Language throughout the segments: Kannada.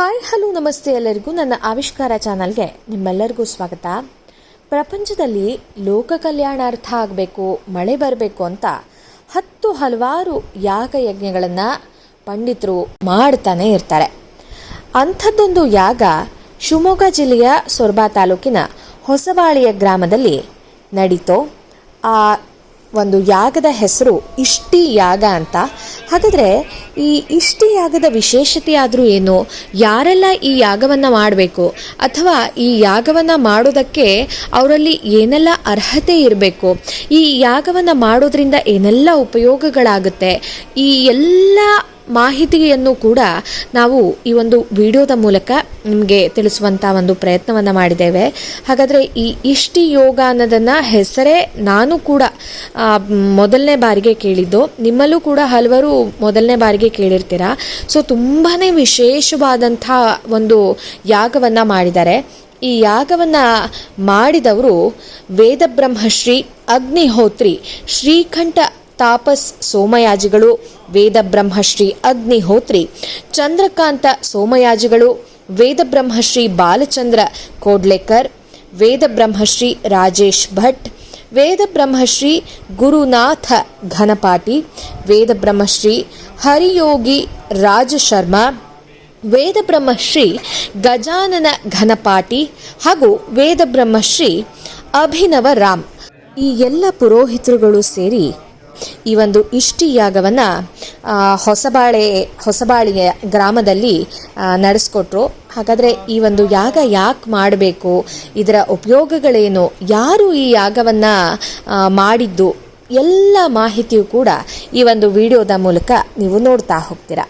ಹಾಯ್ ಹಲೋ ನಮಸ್ತೆ ಎಲ್ಲರಿಗೂ. ನನ್ನ ಆವಿಷ್ಕಾರ ಚಾನಲ್ಗೆ ನಿಮ್ಮೆಲ್ಲರಿಗೂ ಸ್ವಾಗತ. ಪ್ರಪಂಚದಲ್ಲಿ ಲೋಕ ಕಲ್ಯಾಣಾರ್ಥ ಆಗಬೇಕು, ಮಳೆ ಬರಬೇಕು ಅಂತ ಹಲವಾರು ಯಾಗ ಯಜ್ಞಗಳನ್ನು ಪಂಡಿತರು ಮಾಡ್ತಾನೆ ಇರ್ತಾರೆ. ಅಂಥದ್ದೊಂದು ಯಾಗ ಶಿವಮೊಗ್ಗ ಜಿಲ್ಲೆಯ ಸೊರಬ ತಾಲೂಕಿನ ಹೊಸಬಾಳಿಯ ಗ್ರಾಮದಲ್ಲಿ ನಡೀತೋ. ಆ ಒಂದು ಯಾಗದ ಹೆಸರು ಇಷ್ಟಿ ಯಾಗ ಅಂತ. ಹಾಗಾದರೆ ಈ ಇಷ್ಟಿ ಯಾಗದ ವಿಶೇಷತೆ ಆದರೂ ಏನು, ಯಾರೆಲ್ಲ ಈ ಯಾಗವನ್ನು ಮಾಡಬೇಕು, ಅಥವಾ ಈ ಯಾಗವನ್ನು ಮಾಡೋದಕ್ಕೆ ಅವರಲ್ಲಿ ಏನೆಲ್ಲ ಅರ್ಹತೆ ಇರಬೇಕು, ಈ ಯಾಗವನ್ನು ಮಾಡೋದ್ರಿಂದ ಏನೆಲ್ಲ ಉಪಯೋಗಗಳಾಗುತ್ತೆ, ಈ ಎಲ್ಲ ಮಾಹಿತಿಯನ್ನು ಕೂಡ ನಾವು ಈ ಒಂದು ವಿಡಿಯೋದ ಮೂಲಕ ನಿಮಗೆ ತಿಳಿಸುವಂಥ ಒಂದು ಪ್ರಯತ್ನವನ್ನು ಮಾಡಿದ್ದೇವೆ. ಹಾಗಾದರೆ ಈ ಇಷ್ಟಿ ಯೋಗ ಅನ್ನೋದನ್ನು ಹೆಸರೇ ನಾನು ಕೂಡ ಮೊದಲನೇ ಬಾರಿಗೆ ಕೇಳಿದ್ದು, ನಿಮ್ಮಲ್ಲೂ ಕೂಡ ಹಲವರು ಮೊದಲನೇ ಬಾರಿಗೆ ಕೇಳಿರ್ತೀರ. ಸೊ ತುಂಬಾ ವಿಶೇಷವಾದಂಥ ಒಂದು ಯಾಗವನ್ನು ಮಾಡಿದ್ದಾರೆ. ಈ ಯಾಗವನ್ನು ಮಾಡಿದವರು ವೇದಬ್ರಹ್ಮಶ್ರೀ ಅಗ್ನಿಹೋತ್ರಿ ಶ್ರೀಕಂಠ ತಾಪಸ್ ಸೋಮಯಾಜಿಗಳು, ವೇದಬ್ರಹ್ಮಶ್ರೀ ಅಗ್ನಿಹೋತ್ರಿ ಚಂದ್ರಕಾಂತ ಸೋಮಯಾಜಿಗಳು, ವೇದಬ್ರಹ್ಮಶ್ರೀ ಬಾಲಚಂದ್ರ ಕೋಡ್ಲೇಕರ್, ವೇದಬ್ರಹ್ಮಶ್ರೀ ರಾಜೇಶ್ ಭಟ್, ವೇದಬ್ರಹ್ಮಶ್ರೀ ಗುರುನಾಥ ಘನಪಾಟಿ, ವೇದಬ್ರಹ್ಮಶ್ರೀ ಹರಿಯೋಗಿ ರಾಜಶರ್ಮಾ, ವೇದಬ್ರಹ್ಮಶ್ರೀ ಗಜಾನನ ಘನಪಾಟಿ ಹಾಗೂ ವೇದಬ್ರಹ್ಮಶ್ರೀ ಅಭಿನವ ರಾಮ್. ಈ ಎಲ್ಲ ಪುರೋಹಿತರುಗಳು ಸೇರಿ ಈ ಒಂದು ಇಷ್ಟಿ ಯಾಗವನ್ನು ಹೊಸಬಾಳಿಯ ಗ್ರಾಮದಲ್ಲಿ ನಡೆಸ್ಕೊಟ್ರು. ಹಾಗಾದರೆ ಈ ಒಂದು ಯಾಗ ಯಾಕೆ ಮಾಡಬೇಕು, ಇದರ ಉಪಯೋಗಗಳೇನು, ಯಾರು ಈ ಯಾಗವನ್ನು ಮಾಡಿದ್ದು, ಎಲ್ಲ ಮಾಹಿತಿಯು ಕೂಡ ಈ ಒಂದು ವಿಡಿಯೋದ ಮೂಲಕ ನೀವು ನೋಡ್ತಾ ಹೋಗ್ತೀರಾ.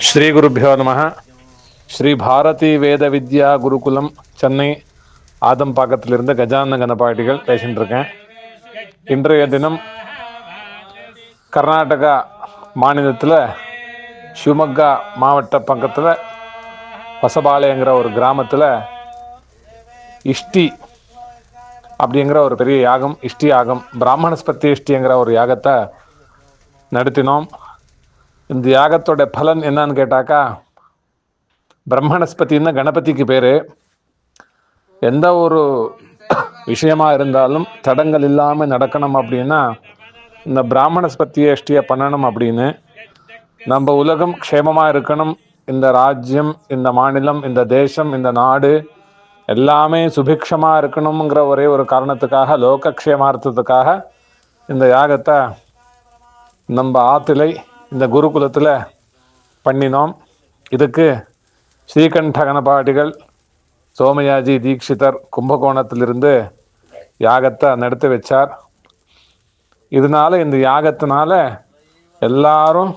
ஸ்ரீ குருபியோ நம. ஸ்ரீ பாரதி வேத வித்யா குருகுலம் சென்னை ஆதம்பாக்கத்திலிருந்து கஜானன கணபாட்டிகள் பேசிட்டு இருக்கேன். இன்றைய தினம் கர்நாடகா மாநிலத்தில் ಶಿವಮೊಗ್ಗ மாவட்ட பக்கத்தில் ಹೊಸಬಾಳೆங்கிற ஒரு கிராமத்தில் இஷ்டி அப்படிங்கிற ஒரு பெரிய யாகம், இஷ்டி யாகம், பிராமணஸ்பத்தி இஷ்டிங்கிற ஒரு யாகத்தை நடத்தினோம். இந்த யாகத்தோட பலன் என்னன்னு கேட்டாக்கா, பிரம்மணஸ்பதினா கணபதிக்கு பேர். எந்த ஒரு விஷயமா இருந்தாலும் தடங்கள் இல்லாமல் நடக்கணும் அப்படின்னா இந்த பிராமணஸ்பத்தி இஷ்டியை பண்ணணும். அப்படின்னு நம்ம உலகம் க்ஷேமமாக இருக்கணும், இந்த ராஜ்யம், இந்த மாநிலம், இந்த தேசம், இந்த நாடு எல்லாமே சுபிக்ஷமாக இருக்கணுங்கிற ஒரே ஒரு காரணத்துக்காக, லோகக்ஷேமார்த்தத்துக்காக இந்த யாகத்தை நம்ம ஆத்திலை இந்த குருகுலத்தில் பண்ணினோம். இதுக்கு ஸ்ரீகண்ட கணபாட்டிகள் சோமயாஜி தீட்சிதர் கும்பகோணத்திலிருந்து யாகத்தை நடத்தி வச்சார். இதனால இந்த யாகத்தினால எல்லாரும்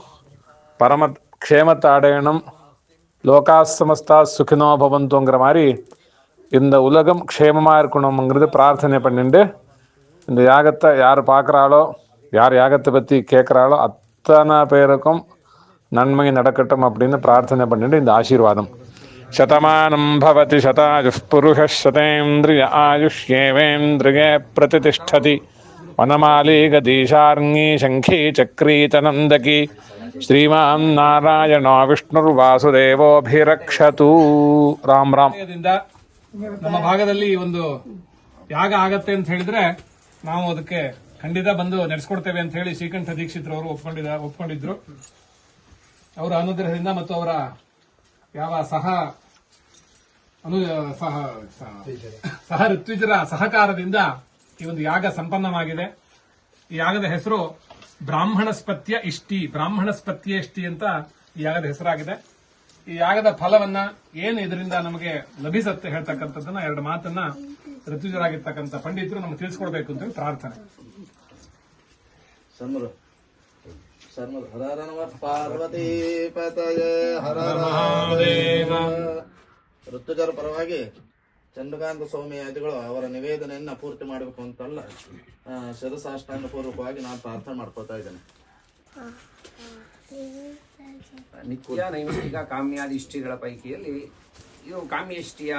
பரம க்ஷேமத்தை அடையணும், லோகா சமஸ்தா சுகினோ பவந்துங்கிற மாதிரி இந்த உலகம் க்ஷேமமாக இருக்கணுங்கிறது பிரார்த்தனை பண்ணிட்டு, இந்த யாகத்தை யார் பார்க்குறாளோ, யார் யாகத்தை பற்றி கேட்குறாளோ அத்தனை பேருக்கும் நன்மை நடக்கட்டும் அப்படின்னு பிரார்த்தனை பண்ணிட்டு இந்த ஆசீர்வாதம். சதமானம் பவதி சதாயுஷ் புருஷ சதேந்திரிய ஆயுஷ்யேவேந்திரியே பிரதிஷ்டதி வனமாலி கதீஷார்ங்கி சங்கி சக்ரீதநந்தகி ಶ್ರೀಮಾನ್ ನಾರಾಯಣ ವಿಷ್ಣುರ್ ವಾಸುದೇವೋಭಿರಕ್ಷತು. ರಾಮ್ ರಾಮ್. ನಮ್ಮ ಭಾಗದಲ್ಲಿ ಒಂದು ಯಾಗ ಆಗತ್ತೆ ಅಂತ ಹೇಳಿದ್ರೆ ನಾವು ಅದಕ್ಕೆ ಖಂಡಿತ ಬಂದು ನಡೆಸ್ಕೊಡ್ತೇವೆ ಅಂತ ಹೇಳಿ ಶ್ರೀಕಂಠ ದೀಕ್ಷಿತರು ಅವರು ಒಪ್ಕೊಂಡಿದ್ರು. ಅವರ ಅನುಗ್ರಹದಿಂದ ಮತ್ತು ಅವರ ಯಾವ ಸಹ ಋತ್ವಿಜರ ಸಹಕಾರದಿಂದ ಈ ಒಂದು ಯಾಗ ಸಂಪನ್ನವಾಗಿದೆ. ಈ ಯಾಗದ ಹೆಸರು ಬ್ರಾಹ್ಮಣಸ್ಪತ್ಯ ಇಷ್ಟಿ ಅಂತ ಈ ಯಾಗದ ಹೆಸರಾಗಿದೆ. ಈ ಯಾಗದ ಫಲವನ್ನ ಏನು ಇದರಿಂದ ನಮಗೆ ಲಭಿಸುತ್ತೆ ಹೇಳ್ತಕ್ಕಂಥದ್ದನ್ನ ಎರಡು ಮಾತನ್ನ ಋತುಜರಾಗಿರ್ತಕ್ಕಂಥ ಪಂಡಿತರು ನಮಗೆ ತಿಳಿಸ್ಕೊಡ್ಬೇಕು ಅಂತ ಪ್ರಾರ್ಥನೆ. ಋತುಜರ ಪರವಾಗಿ ಚಂದ್ರಕಾಂತ ಸೌಮ್ಯಾದಿಗಳು ಅವರ ನಿವೇದನೆಯನ್ನ ಪೂರ್ತಿ ಮಾಡಬೇಕು ಅಂತಲ್ಲ, ಶಿರಸಾಷ್ಟಾಂಗ ಪೂರ್ವಕವಾಗಿ ನಾನು ಪ್ರಾರ್ಥನೆ ಮಾಡ್ಕೊತಾ ಇದ್ದೇನೆ. ನಿತ್ಯ ನೈಮಿತ್ತಿಕ ಕಾಮ್ಯಾದಿ ಇಷ್ಟಿಗಳ ಪೈಕಿಯಲ್ಲಿ ಇದು ಕಾಮ್ಯ ಇಷ್ಟಿಯ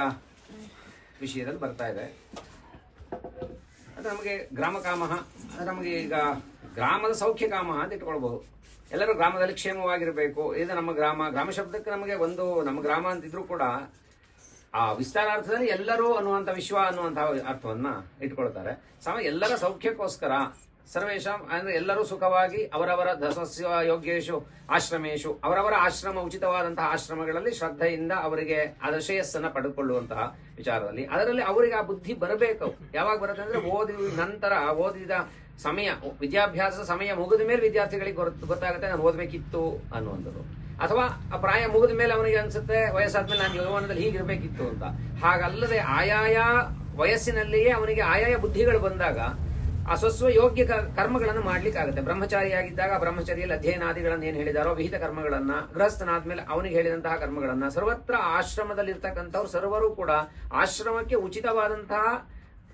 ವಿಷಯದಲ್ಲಿ ಬರ್ತಾ ಇದೆ. ಅಂದ್ರೆ ನಮಗೆ ಗ್ರಾಮ ಕಾಮಃ, ನಮಗೆ ಈಗ ಗ್ರಾಮದ ಸೌಖ್ಯ ಕಾಮಃ ಅಂತ ಇಟ್ಕೊಳ್ಬಹುದು. ಎಲ್ಲರೂ ಗ್ರಾಮದಲ್ಲಿ ಕ್ಷೇಮವಾಗಿರಬೇಕು, ಇದು ನಮ್ಮ ಗ್ರಾಮ. ಗ್ರಾಮ ಶಬ್ದಕ್ಕೆ ನಮಗೆ ಒಂದು ನಮ್ಮ ಗ್ರಾಮ ಅಂತಿದ್ರು ಕೂಡ ಆ ವಿಸ್ತಾರಾರ್ಥದಲ್ಲಿ ಎಲ್ಲರೂ ಅನ್ನುವಂಥ ವಿಶ್ವ ಅನ್ನುವಂತಹ ಅರ್ಥವನ್ನ ಇಟ್ಕೊಳ್ತಾರೆ. ಎಲ್ಲರ ಸೌಖ್ಯಕ್ಕೋಸ್ಕರ ಸರ್ವೇಶಾಂ ಅಂದ್ರೆ ಎಲ್ಲರೂ ಸುಖವಾಗಿ ಅವರವರ ಸ್ವಸ್ಯ ಯೋಗ್ಯೇಶು ಆಶ್ರಮೇಶು, ಅವರವರ ಆಶ್ರಮ ಉಚಿತವಾದಂತಹ ಆಶ್ರಮಗಳಲ್ಲಿ ಶ್ರದ್ಧೆಯಿಂದ ಅವರಿಗೆ ಅದರ ಶ್ರೇಯಸ್ಸನ್ನ ಪಡೆದುಕೊಳ್ಳುವಂತಹ ವಿಚಾರದಲ್ಲಿ ಅದರಲ್ಲಿ ಅವರಿಗೆ ಆ ಬುದ್ಧಿ ಬರಬೇಕು. ಯಾವಾಗ ಬರುತ್ತೆ ಅಂದ್ರೆ ಓದಿದ ನಂತರ, ಓದಿದ ಸಮಯ, ವಿದ್ಯಾಭ್ಯಾಸದ ಸಮಯ ಮುಗಿದ ಮೇಲೆ ವಿದ್ಯಾರ್ಥಿಗಳಿಗೆ ಗೊತ್ತಾಗುತ್ತೆ ನಾನು ಓದಬೇಕಿತ್ತು ಅನ್ನುವಂಥದ್ದು. ಅಥವಾ ಆ ಪ್ರಾಯ ಮುಗಿದ ಮೇಲೆ ಅವನಿಗೆ ಅನ್ಸುತ್ತೆ ವಯಸ್ಸಾದ್ಮೇಲೆ ನಾನು ಯೌವನದಲ್ಲಿ ಹೀಗಿರ್ಬೇಕಿತ್ತು ಅಂತ. ಹಾಗಲ್ಲದೆ ಆಯಾಯ ವಯಸ್ಸಿನಲ್ಲಿಯೇ ಅವನಿಗೆ ಆಯಾಯ ಬುದ್ಧಿಗಳು ಬಂದಾಗ ಆ ಸ್ವಸ್ವ ಯೋಗ್ಯ ಕರ್ಮಗಳನ್ನು ಮಾಡ್ಲಿಕ್ಕಾಗುತ್ತೆ. ಬ್ರಹ್ಮಚಾರಿಯಾಗಿದ್ದಾಗ ಬ್ರಹ್ಮಚರ್ಯಲ್ಲಿ ಅಧ್ಯಯನಾದಿಗಳನ್ನು ಏನು ಹೇಳಿದಾರೋ ವಿಹಿತ ಕರ್ಮಗಳನ್ನ, ಗೃಹಸ್ಥನಾದ್ಮೇಲೆ ಅವನಿಗೆ ಹೇಳಿದಂತಹ ಕರ್ಮಗಳನ್ನ, ಸರ್ವತ್ರ ಆಶ್ರಮದಲ್ಲಿರ್ತಕ್ಕಂಥವ್ರು ಸರ್ವರೂ ಕೂಡ ಆಶ್ರಮಕ್ಕೆ ಉಚಿತವಾದಂತಹ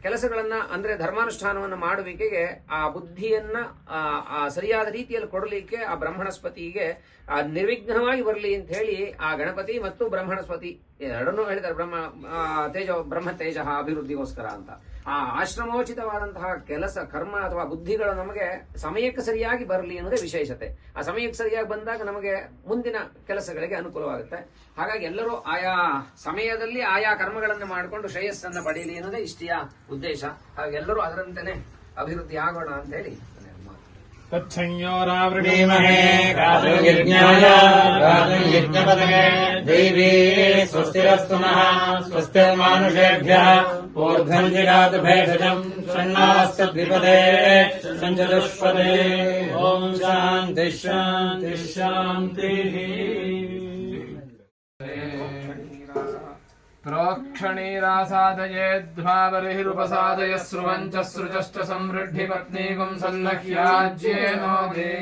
ಕೆಲಸಗಳನ್ನ ಅಂದ್ರೆ ಧರ್ಮಾನುಷ್ಠಾನವನ್ನು ಮಾಡುವಿಕೆಗೆ ಆ ಬುದ್ಧಿಯನ್ನ ಸರಿಯಾದ ರೀತಿಯಲ್ಲಿ ಕೊಡಲಿಕ್ಕೆ ಆ ಬ್ರಹ್ಮಣಸ್ಪತಿಗೆ ನಿರ್ವಿಘ್ನವಾಗಿ ಬರಲಿ ಅಂತ ಹೇಳಿ ಆ ಗಣಪತಿ ಮತ್ತು ಬ್ರಹ್ಮಣಸ್ಪತಿ ಎರಡನ್ನೂ ಹೇಳಿದ್ದಾರೆ. ಬ್ರಹ್ಮ ತೇಜ ಅಭಿವೃದ್ಧಿಗೋಸ್ಕರ ಅಂತ ಆ ಆಶ್ರಮೋಚಿತವಾದಂತಹ ಕೆಲಸ ಕರ್ಮ ಅಥವಾ ಬುದ್ಧಿಗಳು ನಮಗೆ ಸಮಯಕ್ಕೆ ಸರಿಯಾಗಿ ಬರಲಿ ಅನ್ನೋದೇ ವಿಶೇಷತೆ. ಆ ಸಮಯಕ್ಕೆ ಸರಿಯಾಗಿ ಬಂದಾಗ ನಮಗೆ ಮುಂದಿನ ಕೆಲಸಗಳಿಗೆ ಅನುಕೂಲವಾಗುತ್ತೆ. ಹಾಗಾಗಿ ಎಲ್ಲರೂ ಆಯಾ ಸಮಯದಲ್ಲಿ ಆಯಾ ಕರ್ಮಗಳನ್ನು ಮಾಡಿಕೊಂಡು ಶ್ರೇಯಸ್ಸನ್ನ ಪಡೆಯಲಿ ಅನ್ನೋದೇ ಇಷ್ಟಿಯ ಉದ್ದೇಶ. ಹಾಗೆ ಎಲ್ಲರೂ ಅದರಂತೆನೆ ಅಭಿವೃದ್ಧಿ ಆಗೋಣ ಅಂತ ಹೇಳಿ ತಚ್ಛಂಯೋರಾವೃಣೀಮಹೇ ಯಜ್ಞಾಯ ಯಜ್ಞಪದಗೆ ದೇವಿ ಸ್ವಸ್ತಿರಸ್ತು ನಃ ಸ್ವಸ್ತಿರ್ಮಾನುಷೇಭ್ಯಃ ಊರ್ಧ್ವಂ ಜಿಗಾತು ಭೇಷಜಂ ಷಣ್ಣಾಸ್ತು ದ್ವಿಪದೇ ಸಂಚತುಷ್ಪದೇ. ಓಂ ಶಾಂತಿ ಶಾಂತಿ ಶಾಂತಿ. प्रोक्षणीरासादयेद्भावरिरुपसादय स्रुवञ्च सृजश्च समृद्धि पत्नीकुं सन्नह्याज्येनो दे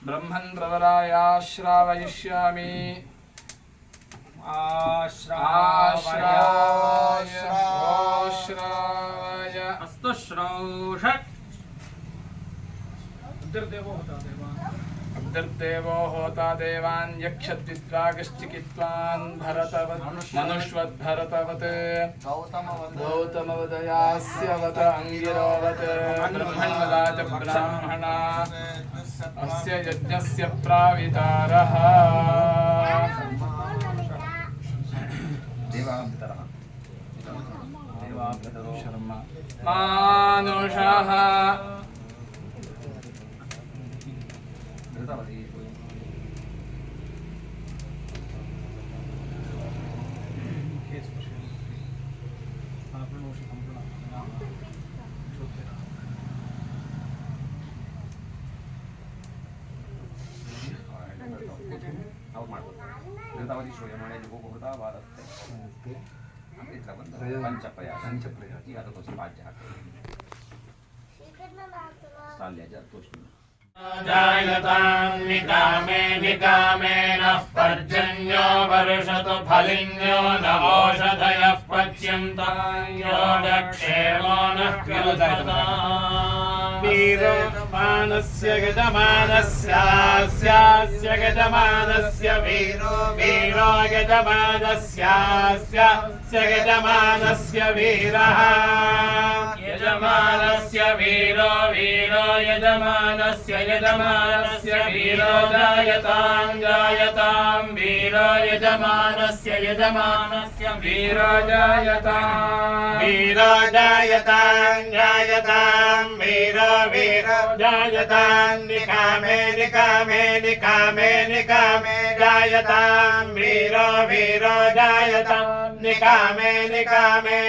ब्रह्मन् प्रवरायाश्रावयिष्यामि आश्रावय अस्तु श्रौष अब्दिर्देवो होता देवान् यक्षद्विद्वागश्चिकित्वान् भरतवत् मनुष्वद्भरतवत् गौतमवदयास्यवत अंगिरोवत् ब्रह्मण्वदाच ब्राह्मणा अस्य यज्ञस्य प्रावितारः शर्मा मानुषः पंचप्रयास ಅದಕ್ಕೋಸ್ಕರ ರಾಜ್ಯ जायतां निकामे निकामेन पर्जन्यो वर्षतु फलिन्यो न ओषधयः पच्यन्तां योगक्षेमो नः कृतताम् वीरोमानस्य गजमानस्यास्य गजमानस्य वीरो वीरो गजमानस्यास्य गजमानस्य वीरः यजमानस्य वीरो वीरो यजमानस्य यजमानस्य वीरो जायतां जायतां वीरो यजमानस्य यजमानस्य वीरो जायतां वीरो जायतां जायतां वीरो वीरो जायतां निकामे निकामे निकामे निकामे जायतां वीरो वीरो जायतां निकामे निकामे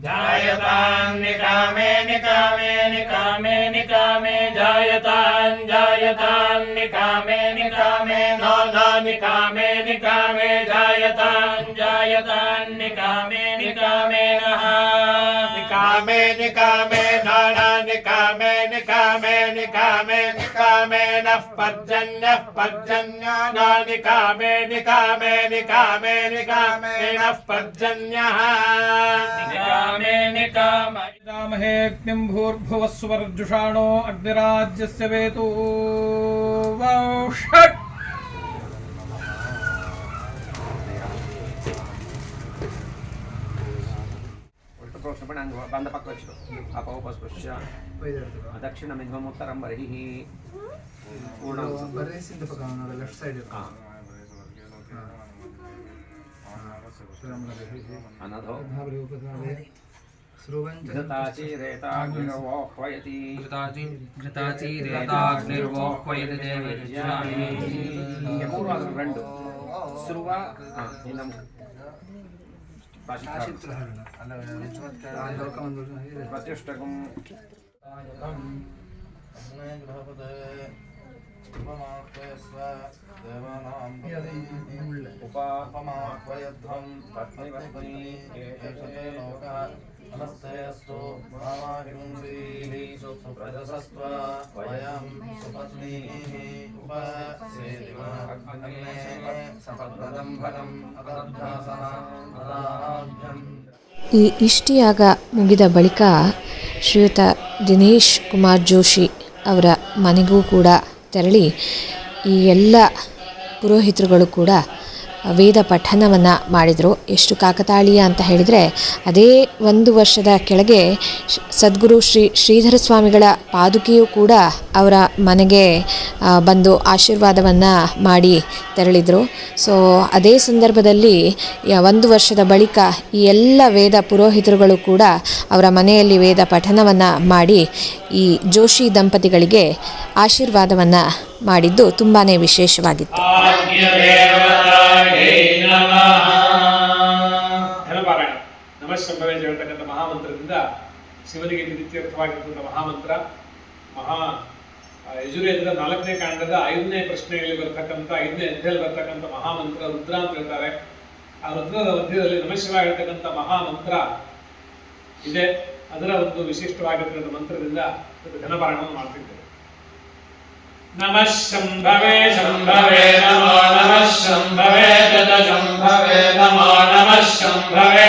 जायतां निकामे निकामे निकामे निकामे जायतां जायतां निकामे निकामे नो नो निकामे निकामे जायतां जायतां निकामे निकामे नः निकामे निकामे नो नो निकामे निकामे निकामे निकामे नः पर्जन्यो नो निकामे निकामे निकामे निकामे नः पर्जन्यः निकामे निकामहे अग्निं भूर्भुवः सुवर्जुषाणो अग्निराज्यस्य वेतु वौषट् ಬಂದ ಪಕ್ಕ ವಚ್ಚಿತು ಅಪೋಪಸ್ಪೃಶ್ಯ ದಕ್ಷಿಣಮಿಧ್ವಮುತ್ತರಂ ಬರ್ಹಿಃ ಪೂರ್ಣ ಲೆಫ್ಟ್ ಸೈಡ್ ಅನಧೋ घृताचिरेताग्निर्वोह्वयति घृताचिरेताग्निर्वोह्वयति देवज्ञानि రెండు ಸ್ರುವ ಪ್ರತಿಷ್ಠಕಂ उपमाह्वयध्वं पत्नी एषते लोकः नमस्तेऽस्तु मामाहिंसीः सुप्रजसस्त्व वयं सुपत्नीः उपसेदिमग्ने सपद्मदं फलम् अदब्धासः अदाभ्यम् ಈ ಇಷ್ಟಿಯಾಗ ಮುಗಿದ ಬಳಿಕ ಶ್ರೀಯುತ ದಿನೇಶ್ ಕುಮಾರ್ ಜೋಶಿ ಅವರ ಮನೆಗೂ ಕೂಡ ತೆರಳಿ ಈ ಎಲ್ಲ ಪುರೋಹಿತರುಗಳು ಕೂಡ ವೇದ ಪಠನವನ್ನು ಮಾಡಿದರು. ಎಷ್ಟು ಕಾಕತಾಳೀಯ ಅಂತ ಹೇಳಿದರೆ, ಅದೇ 1 ವರ್ಷದ ಕೆಳಗೆ ಸದ್ಗುರು ಶ್ರೀಧರ ಸ್ವಾಮಿಗಳ ಪಾದುಕೆಯೂ ಕೂಡ ಅವರ ಮನೆಗೆ ಬಂದು ಆಶೀರ್ವಾದವನ್ನು ಮಾಡಿ ತೆರಳಿದರು. ಸೊ ಅದೇ ಸಂದರ್ಭದಲ್ಲಿ 1 ವರ್ಷದ ಬಳಿಕ ಈ ಎಲ್ಲ ವೇದ ಪುರೋಹಿತರುಗಳು ಕೂಡ ಅವರ ಮನೆಯಲ್ಲಿ ವೇದ ಪಠನವನ್ನು ಮಾಡಿ ಈ ಜೋಶಿ ದಂಪತಿಗಳಿಗೆ ಆಶೀರ್ವಾದವನ್ನು ಮಾಡಿದ್ದು ತುಂಬಾ ವಿಶೇಷವಾಗಿತ್ತು. ಧನಪಾರಾಯಣ ನಮಃಶಂಭವೇ ಹೇಳ್ತಕ್ಕಂಥ ಮಹಾಮಂತ್ರದಿಂದ ಶಿವನಿಗೆ ಪ್ರೀತ್ಯರ್ಥವಾಗಿರ್ತಕ್ಕಂಥ ಮಹಾಮಂತ್ರ ಯಜುರ್ವೇದದ 4ನೇ ಕಾಂಡದ 5ನೇ ಪ್ರಶ್ನೆಯಲ್ಲಿ ಬರ್ತಕ್ಕಂಥ 5ನೇ ಅಧ್ಯಾಯದಲ್ಲಿ ಬರ್ತಕ್ಕಂಥ ಮಹಾಮಂತ್ರ ರುದ್ರ ಅಂತ ಹೇಳ್ತಾರೆ. ಆ ರುದ್ರದ ಮಧ್ಯದಲ್ಲಿ ನಮಃಶಿವ ಹೇಳ್ತಕ್ಕಂಥ ಮಹಾಮಂತ್ರ ಇದೆ. ಅದರ ಒಂದು ವಿಶಿಷ್ಟವಾಗಿರ್ತಕ್ಕಂಥ ಮಂತ್ರದಿಂದ ಘನಪಾರಾಯಣವನ್ನು ಮಾಡ್ತಿದ್ದೇವೆ. ನಮಃ ಶಂಭವೇ ಶಂಭವೇ ನಮೋ ನಮಃ ಶಂಭವೇ ತತ ಶಂಭವೇ ನಮೋ ನಮಃ ಶಂಭವೇ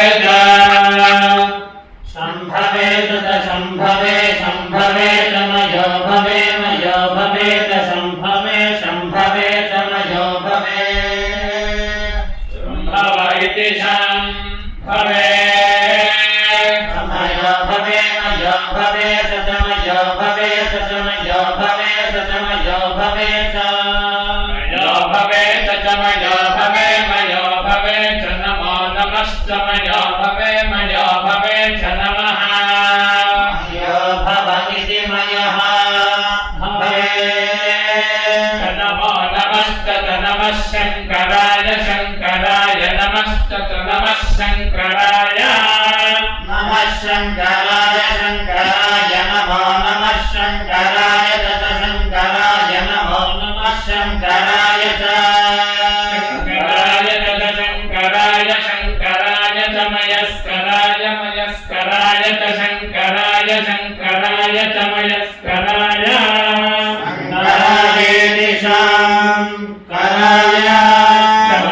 ಶಂಭವೇ ತತ ಶಂಭವೇ ಶಂಭವೇ ತಮಯೋ ಭವೇ ಮಯೋ ಭವೇ ತ ಶಂಭವೇ ಶಂಭವೇ ತಮಯೋ ಭವೇ ಶಂಭವ ಇತಿ ಶಂಭವೇ ತಮಯೋ ಭವೇ ಮಯೋ ಭವೇ ತಮಯೋ ಭವೇ ತಮಯೋ ಭವೇ ತಮಯೋ ಭವೇ ಮಯೋ ಭವೇ ತಮಯೋ ಭವೇ ಮಯೋ ಭವೇ ಚ ನಮೋ ನಮಸ್ತಮಯೋ ಭವೇ ಮಯೋ ಭವೇ ಚ ನಮಃ ಮಯೋ ಭವ ಇತಿ ಮಯಃ ಭವೇ ನಮೋ ನಮಸ್ತತ ನಮಃ ಶಂಕರಾಯ ಶಂಕರಾಯ ನಮಸ್ತತ ನಮಃ ಶಂಕರಾಯ ನಮಃ ಶಂಕರಾಯ ಶಂಕರಾಯ ನಮೋ ನಮಃ ಶಂಕರಾಯ ತತ ಶಂಕರಾಯ ನಮೋ ನಮಃ ಶಂಕರಾಯ ಚ ಶಂಕರಾಯ ತತ ಶಂಕರಾಯ ಶಂಕರಾಯ ಚ ಮಯಸ್ಕರಾಯ ಮಯಸ್ಕರಾಯ ತ ಶಂಕರಾಯ ಶಂಕರಾಯ ಚ ಮಯಸ್ಕರಾಯ ಶಂಕರಾಯೇತಿ ಶಂಕರಾಯ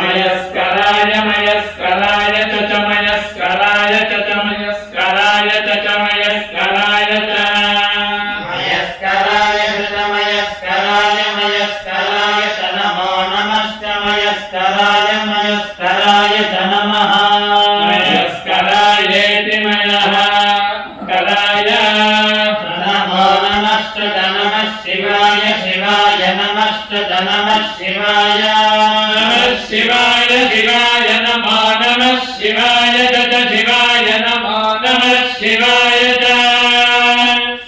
ಮಯಸ್ಕರಾಯ ಮಯಸ್ಕರಾಯ ಚ ಮಯಸ್ಕರಾಯ ಚ ಮಯಸ್ಕರಾಯ ಚ ಮಯಸ್ಕರಾಯ ಚ ಮಯಸ್ಕರಾಯ ಚ ಮಯಸ್ಕರಾಯ ಮಯಸ್ಕರಾಯ ಚ ನಮೋ ನಮಶ್ಚ ಮಯಸ್ಕರಾಯ ಮಯಸ್ಕರಾಯ ಚ ನಮಃ ಮಯಸ್ಕರಾಯೇತಿ ಮಯಃ ಕರಾಯ ಚ ನಮೋ ನಮಶ್ಚ ನಮಃ ಶಿವಾಯ ಶಿವಾಯ ನಮಶ್ಚ ನಮಃ ಶಿವಾಯ ನಮಃ ಶಿವಾಯ ಶಿವಾಯ ನಮೋ ನಮಃ ಶಿವಾಯ ತತ ಶಿವಾಯ ನಮೋ ನಮಃ ಶಿವಾಯ ತ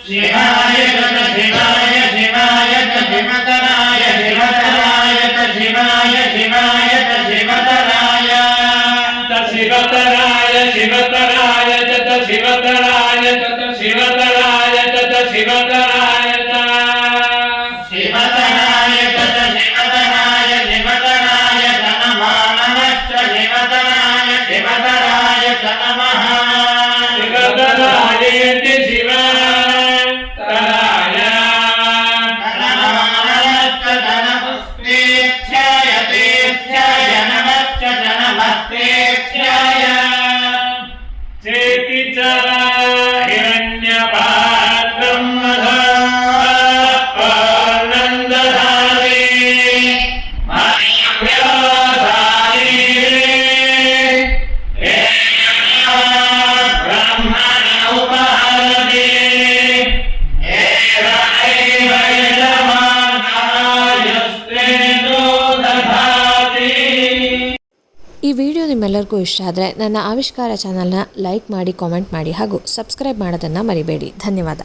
ಶಿವಾಯ ತತ ಶಿವಾಯ ಶಿವಾಯ ತ ಶಿವತರಾಯ ಶಿವತರಾಯ ತ ಶಿವಾಯ ಶಿವಾಯ ತ ಶಿವತರಾಯ ತ ಶಿವತರಾಯ ಶಿವತರಾಯ ತತ ಶಿವತರಾಯ ತತ ಶಿವತರಾಯ ತತ ಶಿವತರಾಯ ತ ಶಿವತರಾಯ ತತ ಶಿವತರಾಯ ಶಿವತರಾಯ ತ ನಮೋ ನಮಶ್ಚ ಶಿವತರಾಯ ಶಿವತರಾಯ ತ ನಮಃ ಶಿವತರಾಯೇತಿ ಶಿವತರಾಯ ನಮೋ ನಮಶ್ಚ ನಮಸ್ತೇಚ್ಛಾಯ ತೇಚ್ಛಾಯ ನಮಶ್ಚ ನಮಸ್ತೇಚ್ಛಾಯ ಚೇತಿ ಚ ವಿಡಿಯೋ ನಿಮ್ಮೆಲ್ಲರಿಗೂ ಇಷ್ಟ ಆದರೆ ನನ್ನ ಆವಿಷ್ಕಾರ ಚಾನಲ್ನ ಲೈಕ್ ಮಾಡಿ, ಕಾಮೆಂಟ್ ಮಾಡಿ ಹಾಗೂ ಸಬ್ಸ್ಕ್ರೈಬ್ ಮಾಡೋದನ್ನು ಮರಿಬೇಡಿ. ಧನ್ಯವಾದ.